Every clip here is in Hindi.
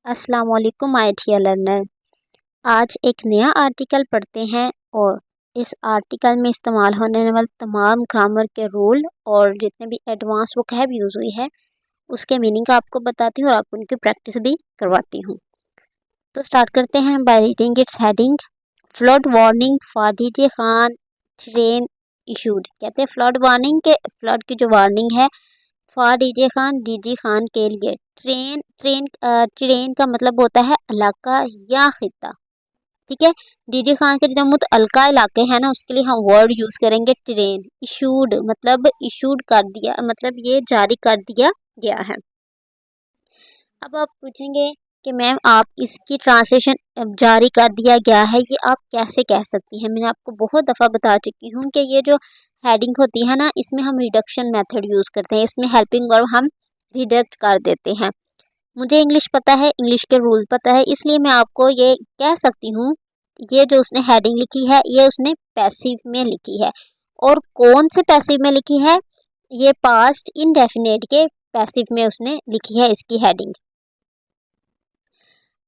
अस्सलाम वालेकुम माय डियर लर्नर। आज एक नया आर्टिकल पढ़ते हैं और इस आर्टिकल में इस्तेमाल होने वाले तमाम ग्रामर के रूल और जितने भी एडवांस वोकैब यूज़ हुई है उसके मीनिंग आपको बताती हूँ और आपको उनकी प्रैक्टिस भी करवाती हूँ। तो स्टार्ट करते हैं by reading it's heading. Flood warning for DJ Khan train issued. कहते हैं फ्लड वार्निंग के फ्लड की जो वार्निंग है फॉर डीजे खान के लिए। ट्रेन का मतलब होता है इलाका या खिता। ठीक है, डीजे खान के जो मुतअल्लिका इलाके हैं ना उसके लिए हम वर्ड यूज़ करेंगे ट्रेन। इशूड मतलब इशूड कर दिया, मतलब ये जारी कर दिया गया है। अब आप पूछेंगे कि मैम आप इसकी ट्रांसलेशन जारी कर दिया गया है ये आप कैसे कह सकती हैं। मैंने आपको बहुत दफ़ा बता चुकी हूँ कि ये जो हेडिंग होती है ना इसमें हम रिडक्शन मेथड यूज़ करते हैं। इसमें हेल्पिंग वर्ब हम रिडक्ट कर देते हैं। मुझे इंग्लिश पता है, इंग्लिश के रूल पता है, इसलिए मैं आपको ये कह सकती हूँ ये जो उसने हेडिंग लिखी है ये उसने पैसिव में लिखी है। और कौन से पैसिव में लिखी है? ये पास्ट इंडेफिनेट के पैसिव में उसने लिखी है इसकी हेडिंग।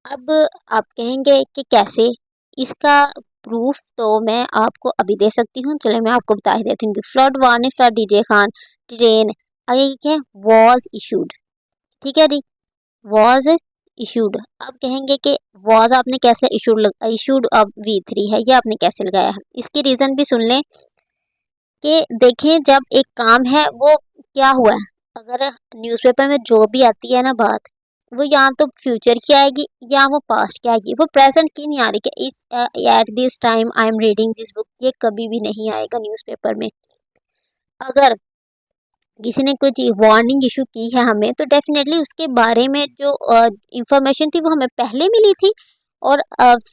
अब आप कहेंगे कि कैसे, इसका प्रूफ तो मैं आपको अभी दे सकती हूँ। चलो मैं आपको बता ही देती हूँ कि flood warning for DJ Khan train आगे क्या है वॉज इशूड। ठीक है जी, वॉज इशूड। अब कहेंगे कि वॉज आपने कैसे इशूड अब V3 है ये आपने कैसे लगाया है। इसकी रीज़न भी सुन लें कि देखें जब एक काम है वो क्या हुआ है, अगर न्यूज़पेपर में जो भी आती है ना बात वो या तो फ्यूचर की आएगी या वो पास्ट की आएगी, वो प्रेजेंट की नहीं आ रही कि इस at this time I am reading this book, ये कभी भी नहीं आएगा न्यूज़पेपर में। अगर किसी ने कोई चीज़ वार्निंग इशू की है हमें तो डेफिनेटली उसके बारे में जो इंफॉर्मेशन थी वो हमें पहले मिली थी। और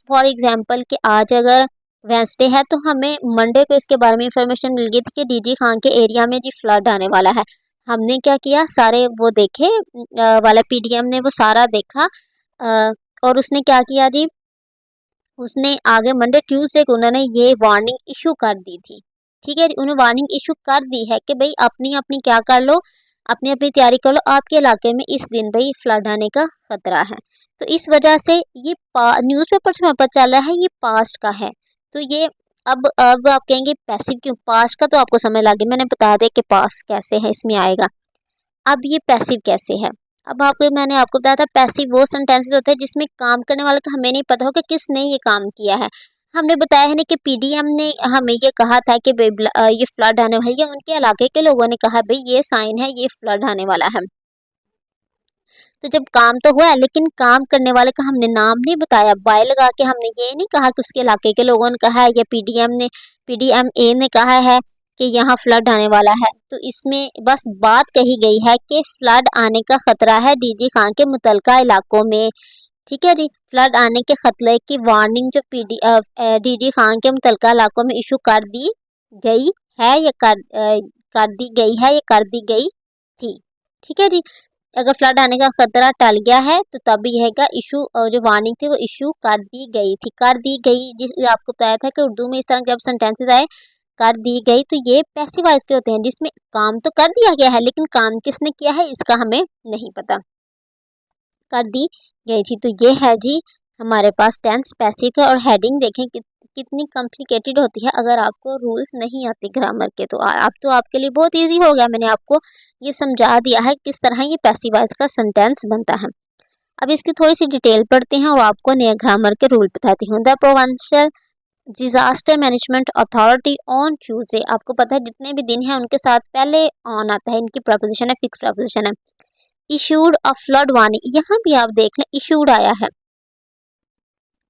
फॉर एग्जांपल कि आज अगर वेंसडे है तो हमें मंडे को इसके बारे में इंफॉर्मेशन मिल गई थी कि डीजी खान के एरिया में जी फ्लड आने वाला है। हमने क्या किया, सारे वो देखे वाला पीडीएम ने वो सारा देखा। और उसने क्या किया जी, उसने आगे मंडे ट्यूसडे को उन्होंने ये वार्निंग इशू कर दी थी। ठीक है, उन्हें वार्निंग इशू कर दी है कि भाई अपनी अपनी क्या कर लो, अपनी अपनी तैयारी कर लो, आपके इलाके में इस दिन भाई फ्लड आने का खतरा है। तो इस वजह से ये न्यूज़पेपर से हमें पता चल रहा है ये पास्ट का है। तो ये अब आप कहेंगे पैसिव क्यों, पास्ट का तो आपको समझ लग गया, मैंने बता दिया कि पास्ट कैसे है इसमें आएगा। अब ये पैसिव कैसे है, अब आपको मैंने आपको बताया था पैसिव वो सेंटेंसेस होते हैं जिसमें काम करने वाले का हमें नहीं पता हो कि किसने ये काम किया है। हमने बताया है ना कि पीडीएम ने हमें ये कहा था कि ये फ्लड आने वाला है, या उनके इलाके के लोगों ने कहा भाई ये साइन है ये फ्लड आने वाला है। तो जब काम तो हुआ है लेकिन काम करने वाले का हमने नाम नहीं बताया, बाय लगा के हमने ये नहीं कहा कि उसके इलाके के लोगों ने कहा है या पीडीएम ए ने कहा है कि यहाँ फ्लड आने वाला है। तो इसमें बस बात कही गई है कि फ्लड आने का खतरा है डीजी खान के मुतलका इलाकों में। ठीक है जी, फ्लड आने के खतरे की वार्निंग जो डीजी खान के मुतलका इलाकों में इशू कर दी गई है या कर दी गई है या कर दी गई थी। ठीक है जी, अगर फ्लड आने का खतरा टल गया है तो तब यह का इशू जो वार्निंग थी वो इशू कर दी गई थी। कर दी गई जिस आपको बताया था कि उर्दू में इस तरह जब सेंटेंसेस आए कर दी गई तो ये पैसिव वॉइस के होते हैं जिसमें काम तो कर दिया गया है लेकिन काम किसने किया है इसका हमें नहीं पता। कर दी गई थी, तो ये है जी हमारे पास टेंस पैसिव है। और हेडिंग देखें कितनी कॉम्प्लिकेटेड होती है अगर आपको रूल्स नहीं आते ग्रामर के। तो अब तो आपके लिए बहुत इजी हो गया, मैंने आपको ये समझा दिया है किस तरह ये पैसिव वॉइस का सेंटेंस बनता है। अब इसकी थोड़ी सी डिटेल पढ़ते हैं और आपको नए ग्रामर के रूल बताती हूँ। The provincial disaster management authority on Tuesday, आपको पता है जितने भी दिन हैं उनके साथ पहले ऑन आता है, इनकी प्रपोजिशन है, फिक्स प्रपोजिशन है। इशूड अ फ्लड वार्निंग, यहाँ भी आप देख लें इशूड आया है।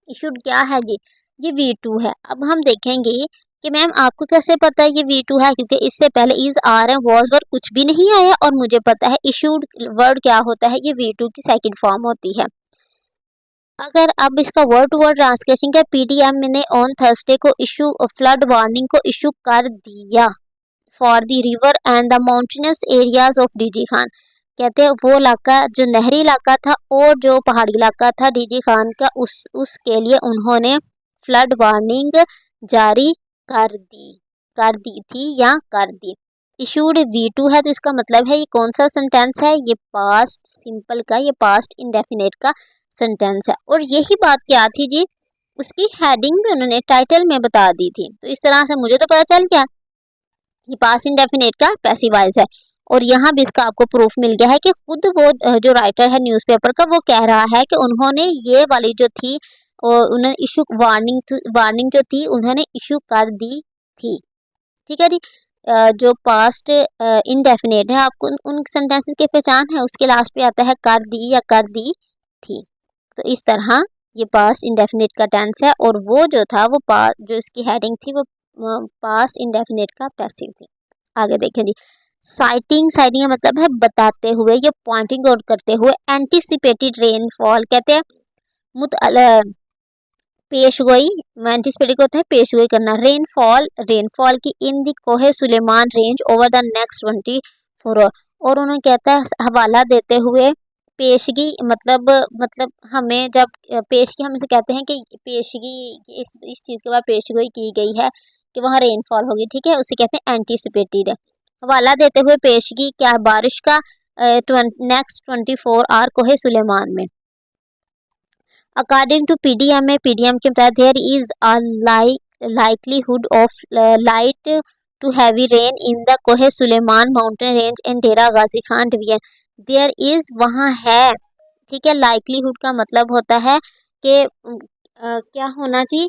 इशूड क्या है जी, ये V2 है। अब हम देखेंगे कि मैम आपको कैसे पता है ये V2 है, क्योंकि इससे पहले is are am was were कुछ भी नहीं आया और मुझे पता है इशूड वर्ड क्या होता है, ये V2 की सेकंड फॉर्म होती है। अगर अब इसका वर्ड टू वर्ड ट्रांसलेशन का पीडीएम ने ऑन थर्सडे को इशू फ्लड वार्निंग को इशू कर दिया for the river and the mountainous areas of DG Khan. कहते हैं वो इलाका जो नहरी इलाका था और जो पहाड़ी इलाका था डीजी खान का उसके लिए उन्होंने फ्लड वार्निंग जारी कर दी थी या कर दी। इशूड V2 है तो इसका मतलब है ये कौन सा सेंटेंस है, ये पास्ट सिंपल का, ये पास्ट इंडेफिनेट का सेंटेंस है। और यही बात क्या थी जी, उसकी हेडिंग भी उन्होंने टाइटल में बता दी थी। तो इस तरह से मुझे तो पता चल गया ये पास्ट इंडेफिनिट का पैसिव वॉइस है। और यहाँ भी इसका आपको प्रूफ मिल गया है कि खुद वो जो राइटर है न्यूज़पेपर का, वो कह रहा है कि उन्होंने ये वाली जो थी और उन्होंने इशू वार्निंग जो थी उन्होंने इशू कर दी थी। ठीक है जी। जो पास्ट इंडेफिनिट है, आपको उन सेंटेंसेस की पहचान है, उसके लास्ट पे आता है कर दी या कर दी थी। तो इस तरह ये पास्ट इंडेफिनिट का टेंस है। और वो जो था वो जो इसकी हेडिंग थी वो पास्ट इंडेफिनिट का पैसिव थी। आगे देखें जी, साइटिंग का मतलब है बताते हुए या पॉइंटिंग आउट करते हुए। एंटिसिपेटेड रेनफॉल कहते हैं पेशगोई, एंटिसिपेटेड को होता है पेशगोई करना। रेनफॉल की in the Koh Sulaiman range over the next 24 hour. और उन्होंने कहता है हवाला देते हुए पेशगी मतलब हमें जब पेशगी हम इसे कहते हैं कि पेशगी इस चीज़ के बाद पेशगोई की गई है कि वहाँ रेनफॉल होगी। ठीक है, उसे कहते हैं एंटिसिपेटेड। हवाला देते हुए पेशगी क्या बारिश का नेक्स्ट 24 आवर कोहे सुलेमान में। अकॉर्डिंग टू पीडीएम के मुताबिक there is a likelihood of light to heavy rain in the कोहे Sulaiman mountain range and Dera Ghazi Khan division. There is वहाँ है। ठीक है, लाइकलीहुड का मतलब होता है कि क्या होना चाहिए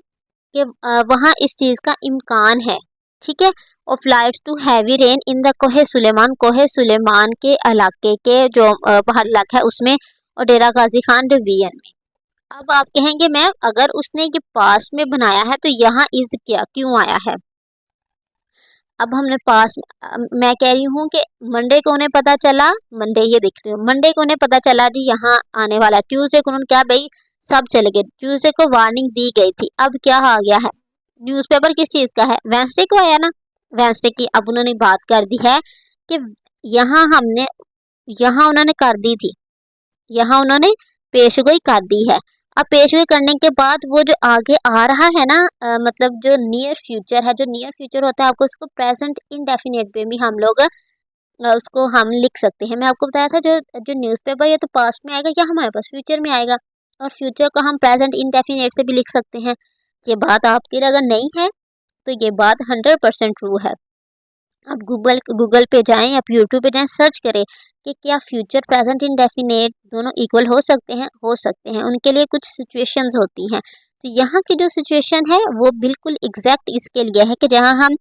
कि वहाँ इस चीज़ का इम्कान है। ठीक है, of light to heavy rain in the कोहे सुलेमान के इलाके के जो पहाड़ी इलाका है उसमें, और डेरा गाजी खान डिवीजन में। अब आप कहेंगे मैम अगर उसने ये पास्ट में बनाया है तो यहाँ इज क्या क्यों आया है। अब हमने पास्ट, मैं कह रही हूँ कि मंडे को उन्हें पता चला, मंडे ये देख रहे हो, मंडे को उन्हें पता चला जी यहाँ आने वाला। ट्यूसडे को उन्होंने क्या भाई सब चले गए, ट्यूसडे को वार्निंग दी गई थी। अब क्या आ गया है, न्यूज़पेपर किस चीज़ का है, वेंसडे को आया ना, वेंसडे की। अब उन्होंने बात कर दी है कि यहाँ उन्होंने कर दी थी, यहाँ उन्होंने पेशगोई कर दी है। अब पेशगोई करने के बाद वो जो आगे आ रहा है ना, मतलब जो नियर फ्यूचर है, जो नियर फ्यूचर होता है आपको उसको प्रेजेंट इंडेफिनिट पे भी हम लोग उसको हम लिख सकते हैं। मैं आपको बताया था जो जो न्यूज़पेपर या तो पास्ट में आएगा या हमारे पास फ्यूचर में आएगा, और फ्यूचर को हम प्रेजेंट इंडेफिनिट से भी लिख सकते हैं। ये बात आपके लिए अगर नहीं है तो ये बात 100% ट्रू है। आप गूगल पे जाएं, आप यूट्यूब पे जाएं, सर्च करें कि क्या फ्यूचर प्रेजेंट इंडेफिनेट दोनों इक्वल हो सकते हैं। हो सकते हैं, उनके लिए कुछ सिचुएशंस होती हैं। तो यहाँ की जो सिचुएशन है वो बिल्कुल एग्जैक्ट इसके लिए है कि जहाँ हम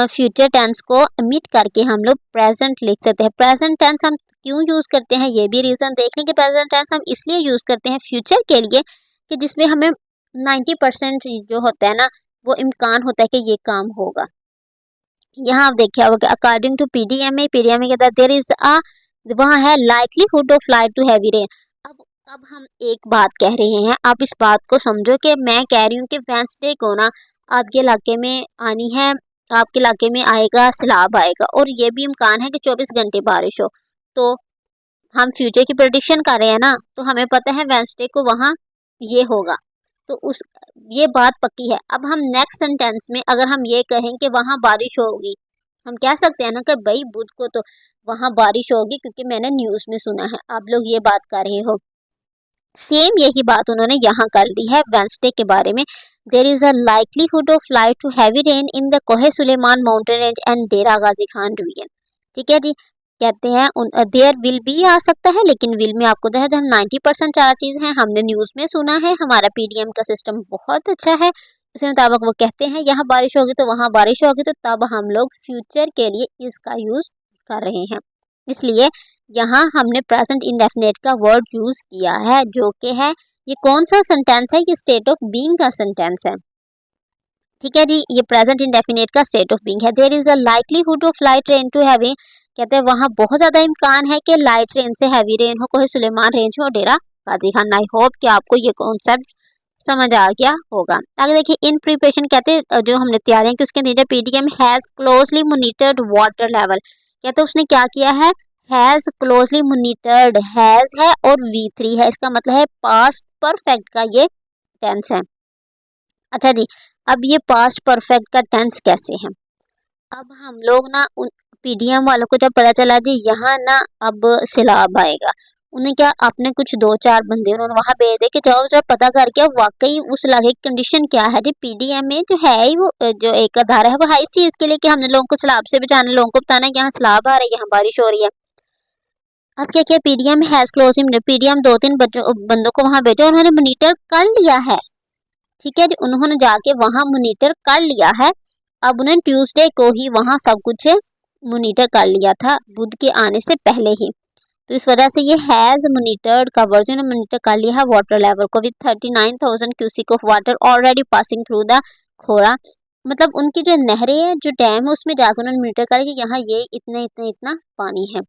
फ्यूचर टेंस को ओमिट करके हम लोग प्रेजेंट लिख सकते हैं। प्रेजेंट टेंस हम क्यों यूज़ करते हैं ये भी रीज़न देख लें कि प्रेजेंट टेंस हम इसलिए यूज़ करते हैं फ्यूचर के लिए कि जिसमें हमें 90% जो होता है ना वो इम्कान होता है कि ये काम होगा। यहाँ आप देखिए होगा अकॉर्डिंग टू पीडीएमए के तहत देयर इज अ वहाँ है likelihood of light to heavy rain. अब हम एक बात कह रहे हैं, आप इस बात को समझो कि मैं कह रही हूँ कि वेंसडे को ना आपके इलाके में आनी है, आपके इलाके में आएगा सैलाब आएगा, और ये भी इम्कान है कि 24 घंटे बारिश हो। तो हम फ्यूचर की प्रेडिक्शन कर रहे हैं ना, तो हमें पता है वेंसडे को वहाँ ये होगा, तो उस ये बात पक्की है। अब हम नेक्स्ट सेंटेंस में अगर हम ये कहें कि वहाँ बारिश होगी, हम कह सकते हैं ना कि भाई बुध को तो वहाँ बारिश होगी क्योंकि मैंने न्यूज़ में सुना है। आप लोग ये बात कर रहे हो, सेम यही बात उन्होंने यहाँ कर दी है वेंसडे के बारे में। There is a likelihood of light to heavy rain in the कोहे Sulaiman mountain range and Dera Ghazi Khan division. ठीक है जी, कहते हैं देयर विल भी आ सकता है, लेकिन विल में आपको 90% चार चीज़ है, हमने न्यूज़ में सुना है, हमारा पीडीएम का सिस्टम बहुत अच्छा है, उसके मुताबिक वो कहते हैं यहाँ बारिश होगी तो वहाँ बारिश होगी, तो तब हम लोग फ्यूचर के लिए इसका यूज़ कर रहे हैं। इसलिए यहाँ हमने प्रेजेंट इंडेफिनेट का वर्ड यूज़ किया है, जो कि है ये कौन सा सेंटेंस है, ये स्टेट ऑफ बीइंग का सेंटेंस है। ठीक है जी, ये प्रेजेंट इंडेफिनेट का स्टेट ऑफ बीइंग है। There is a likelihood of light rain to heavy, कहते हैं वहाँ बहुत ज़्यादा इम्कान है कि लाइट रेन से हैवी रेन हो कोहे सुलेमान रेंज में और डेरा गाजी खान। आई होप कि आपको ये कॉन्सेप्ट समझ आ गया होगा। आगे देखिए इन प्रिपरेशन कहते हैं जो हमने तैयारियां की उसके नीचे PDM has closely monitored water level, कहते हैं उसने क्या किया है, हैज़ क्लोजली मॉनिटर्ड, हैज़ है और V3 है, इसका मतलब है पास्ट परफेक्ट का ये टेंस है। अच्छा जी, अब ये पास्ट परफेक्ट का टेंस कैसे है। अब हम लोग ना उन पीडीएम वालों को जब पता चला जी यहाँ ना अब सैलाब आएगा, उन्हें क्या अपने कुछ 2-4 बंदे उन्होंने वहाँ भेज दे कि जाओ जरा पता करके वाकई उस इलाके की कंडीशन क्या है। जी पीडीएम में जो है ही वो जो एक अदारा है वो है इस चीज़ के लिए कि हमने लोगों को सैलाब से बचाना, लोगों को बताना है कि यहाँ सैलाब आ रही है, यहाँ बारिश हो रही है। अब क्या किया पीडीएम हैज क्लोजिंग, पीडीएम 2-3 बंदों को वहाँ भेजा, उन्होंने मॉनिटर कर लिया है। ठीक है जी, उन्होंने जाके वहाँ मॉनिटर कर लिया है। अब उन्होंने ट्यूसडे को ही वहाँ सब कुछ मॉनिटर कर लिया था, बुध के आने से पहले ही। तो इस वजह से ये हैज़ मॉनिटर्ड का वर्जन मॉनिटर कर लिया है वाटर लेवल को with 39,000 cusec of water already passing through the खोरा। मतलब उनकी जो नहरें हैं, जो डैम है, उसमें जाकर उन्होंने मॉनिटर कर कि यहाँ ये इतना इतना इतना पानी है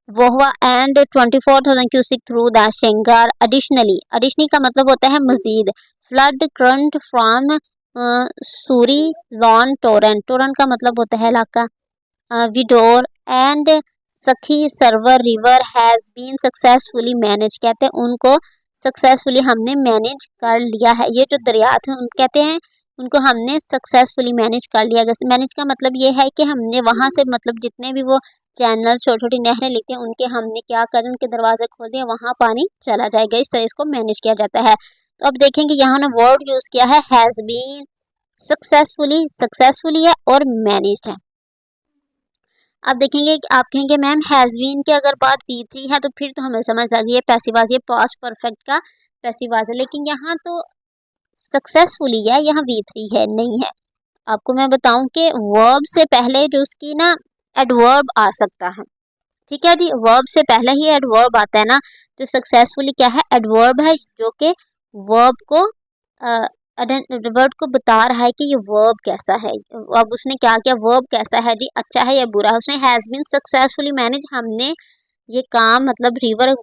वो हुआ। एंड 24,000 क्यूसिक थ्रू द शेंगार एडिशनली का मतलब होता है मजीद। फ्लड करंट फ्रॉम सूरी लॉन टोरेंट का मतलब होता है इलाका। विडोर and Sakhi Sarwar river has been successfully manage, कहते हैं उनको सक्सेसफुली हमने मैनेज कर लिया है। ये जो दरिया थे उन कहते हैं उनको हमने सक्सेसफुली मैनेज कर लिया। मैनेज का मतलब ये है कि हमने वहाँ से मतलब जितने भी वो चैनल छोटी छोटी नहरें लिखते हैं उनके हमने क्या कर उनके दरवाजे खोल दिए, वहाँ पानी चला जाएगा। इस तरह इसको मैनेज किया जाता है। तो अब देखेंगे यहाँ ने वर्ड यूज़ किया है हैज़ बीन, सक्सेसफुली है और मैनेज्ड है। अब देखेंगे कि आप कहेंगे मैम हैज़ बीन की अगर बात V3 है तो फिर तो हमें समझ आ गई है पैसिव वॉइस, ये पास्ट परफेक्ट का पैसिव वॉइस है। लेकिन यहाँ तो सक्सेसफुली है, यहाँ V3 है नहीं है। आपको मैं बताऊं कि वर्ब से पहले जो उसकी ना एडवर्ब आ सकता है। ठीक है जी, वर्ब से पहले ही एडवर्ब आता है ना। तो सक्सेसफुली क्या है, एडवर्ब है जो कि वर्ब को वर्ड को बता रहा है कि ये वर्ब कैसा है। अब उसने क्या किया, वर्ब कैसा है जी, अच्छा है या बुरा है। उसने हैज़ बीन सक्सेसफुली मैनेज, हमने ये काम मतलब रिवर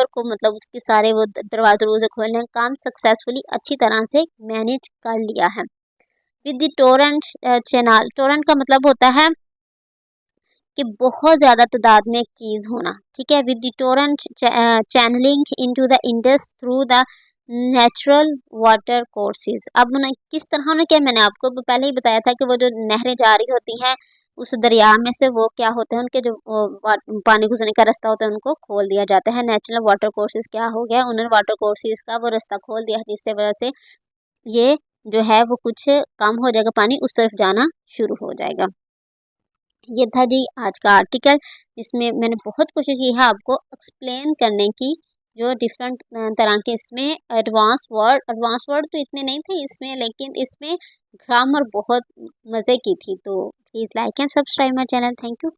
को मतलब उसके सारे वो दरवाजे खोलने का काम सक्सेसफुली अच्छी तरह से मैनेज कर लिया है। With the Torrent channel, Torrent का मतलब होता है कि बहुत ज़्यादा तादाद में एक चीज़ होना। ठीक है, with the torrent channeling into the Indus through the natural water courses. अब उन्हें किस तरह उन्हें क्या, मैंने आपको पहले ही बताया था कि वो जो नहरें जारी होती हैं उस दरिया में से वो क्या होते हैं, उनके जो पानी गुजरने का रास्ता होता है उनको खोल दिया जाता है। नेचुरल वाटर कोर्सेज क्या हो गया, उन्होंने वाटर कोर्सेज का वो रास्ता खोल दिया जिससे वजह से ये जो है वो कुछ कम हो जाएगा, पानी उस तरफ जाना शुरू हो जाएगा। ये था जी आज का आर्टिकल। इसमें मैंने बहुत कोशिश की है आपको एक्सप्लेन करने की जो डिफरेंट तरह के इसमें एडवांस वर्ड तो इतने नहीं थे इसमें, लेकिन इसमें ग्रामर बहुत मज़े की थी। तो please like and subscribe my channel. Thank you.